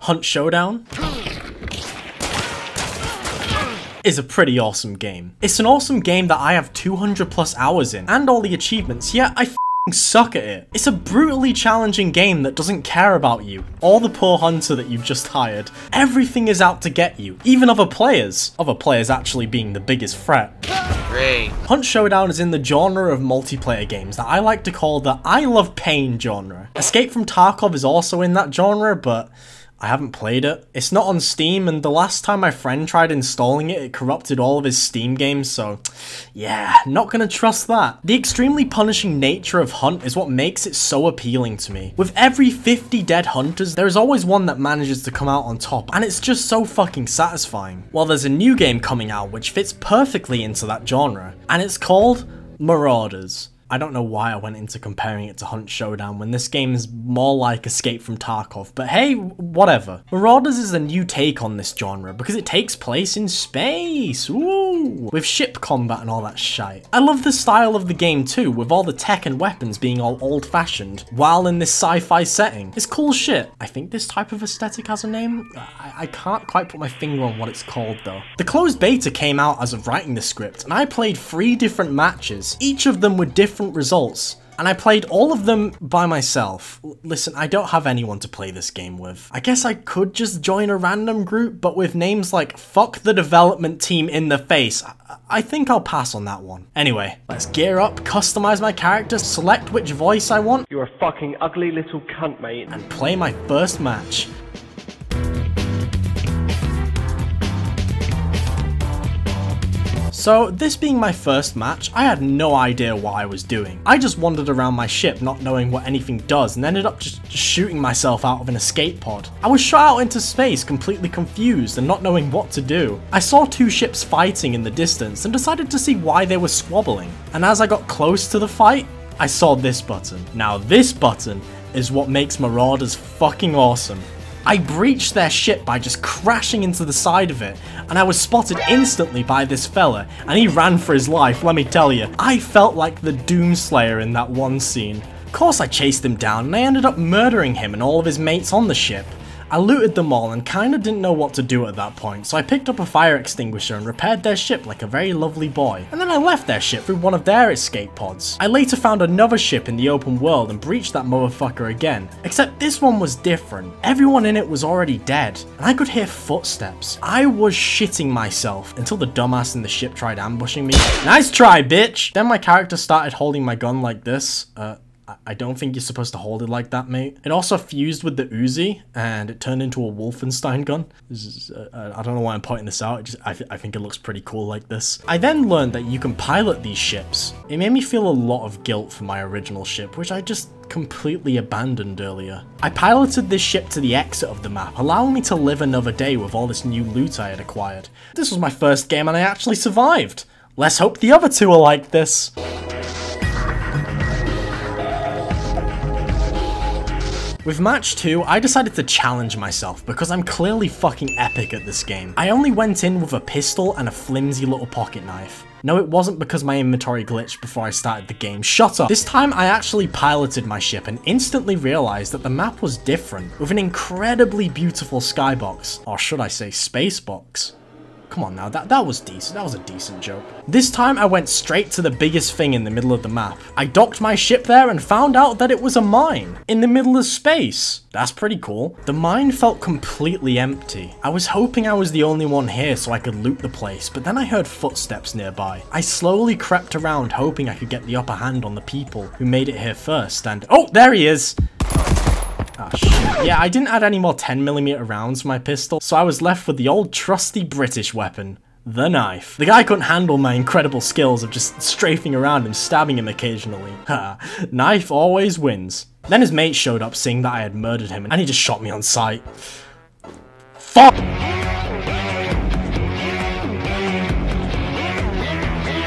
Hunt Showdown is a pretty awesome game. It's an awesome game that I have 200 plus hours in, and all the achievements, yet I suck at it. It's a brutally challenging game that doesn't care about you, or the poor hunter that you've just hired. Everything is out to get you, even other players. Other players actually being the biggest threat. Great. Hunt Showdown is in the genre of multiplayer games that I like to call the I love pain genre. Escape from Tarkov is also in that genre, but I haven't played it. It's not on Steam, and the last time my friend tried installing it, it corrupted all of his Steam games, so yeah, not gonna trust that. The extremely punishing nature of Hunt is what makes it so appealing to me. With every 50 dead hunters, there is always one that manages to come out on top, and it's just so fucking satisfying. Well, there's a new game coming out which fits perfectly into that genre, and it's called Marauders. I don't know why I went into comparing it to Hunt Showdown when this game is more like Escape from Tarkov, but hey, whatever. Marauders is a new take on this genre because it takes place in space, woo, with ship combat and all that shite. I love the style of the game too, with all the tech and weapons being all old-fashioned, while in this sci-fi setting. It's cool shit. I think this type of aesthetic has a name. I can't quite put my finger on what it's called though. The closed beta came out as of writing the script, and I played 3 different matches, each of them with different results, and I played all of them by myself. Listen, I don't have anyone to play this game with. I guess I could just join a random group, but with names like fuck the development team in the face, I think I'll pass on that one. Anyway, let's gear up, customize my character, select which voice I want. You're a fucking ugly little cunt, mate. And play my first match. So, this being my first match, I had no idea what I was doing. I just wandered around my ship not knowing what anything does and ended up just shooting myself out of an escape pod. I was shot out into space completely confused and not knowing what to do. I saw 2 ships fighting in the distance and decided to see why they were squabbling. And as I got close to the fight, I saw this button. Now this button is what makes Marauders fucking awesome. I breached their ship by just crashing into the side of it, and I was spotted instantly by this fella, and he ran for his life, let me tell you. I felt like the Doomslayer in that one scene. Of course I chased him down, and I ended up murdering him and all of his mates on the ship. I looted them all and kinda didn't know what to do at that point, so I picked up a fire extinguisher and repaired their ship like a very lovely boy. And then I left their ship through one of their escape pods. I later found another ship in the open world and breached that motherfucker again, except this one was different. Everyone in it was already dead, and I could hear footsteps. I was shitting myself until the dumbass in the ship tried ambushing me. Nice try, bitch! Then my character started holding my gun like this. I don't think you're supposed to hold it like that, mate. It also fused with the Uzi, and it turned into a Wolfenstein gun. I don't know why I'm pointing this out, I think it looks pretty cool like this. I then learned that you can pilot these ships. It made me feel a lot of guilt for my original ship, which I just completely abandoned earlier. I piloted this ship to the exit of the map, allowing me to live another day with all this new loot I had acquired. This was my first game and I actually survived. Let's hope the other 2 are like this. With match 2, I decided to challenge myself because I'm clearly fucking epic at this game. I only went in with a pistol and a flimsy little pocket knife. No, it wasn't because my inventory glitched before I started the game. Shut up! This time I actually piloted my ship and instantly realized that the map was different, with an incredibly beautiful skybox, or should I say space box. Come on now, that was decent. That was a decent joke. This time I went straight to the biggest thing in the middle of the map. I docked my ship there and found out that it was a mine in the middle of space. That's pretty cool. The mine felt completely empty. I was hoping I was the only one here so I could loot the place, but then I heard footsteps nearby. I slowly crept around hoping I could get the upper hand on the people who made it here first, and oh, there he is! Oh shit. Yeah, I didn't add any more 10mm rounds to my pistol, so I was left with the old trusty British weapon, the knife. The guy couldn't handle my incredible skills of just strafing around and stabbing him occasionally. Ha, knife always wins. Then his mate showed up saying that I had murdered him, and he just shot me on sight. Fuck!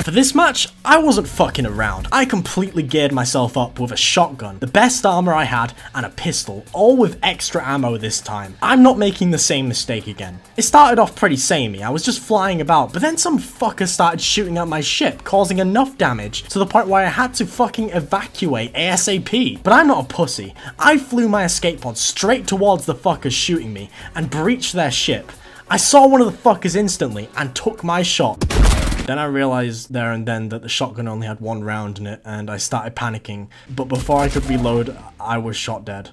For this match, I wasn't fucking around. I completely geared myself up with a shotgun, the best armor I had, and a pistol, all with extra ammo this time. I'm not making the same mistake again. It started off pretty samey, I was just flying about, but then some fucker started shooting at my ship, causing enough damage to the point where I had to fucking evacuate ASAP. But I'm not a pussy. I flew my escape pod straight towards the fuckers shooting me and breached their ship. I saw one of the fuckers instantly and took my shot. Then I realized there and then that the shotgun only had one round in it and I started panicking, but before I could reload, I was shot dead.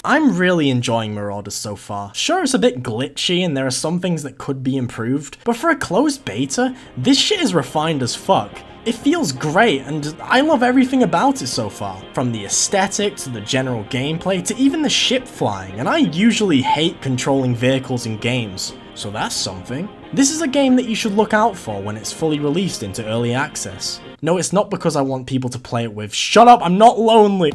I'm really enjoying Marauders so far. Sure, it's a bit glitchy and there are some things that could be improved, but for a closed beta, this shit is refined as fuck. It feels great and I love everything about it so far. From the aesthetic to the general gameplay to even the ship flying, and I usually hate controlling vehicles in games, so that's something. This is a game that you should look out for when it's fully released into early access. No, it's not because I want people to play it with. Shut up, I'm not lonely!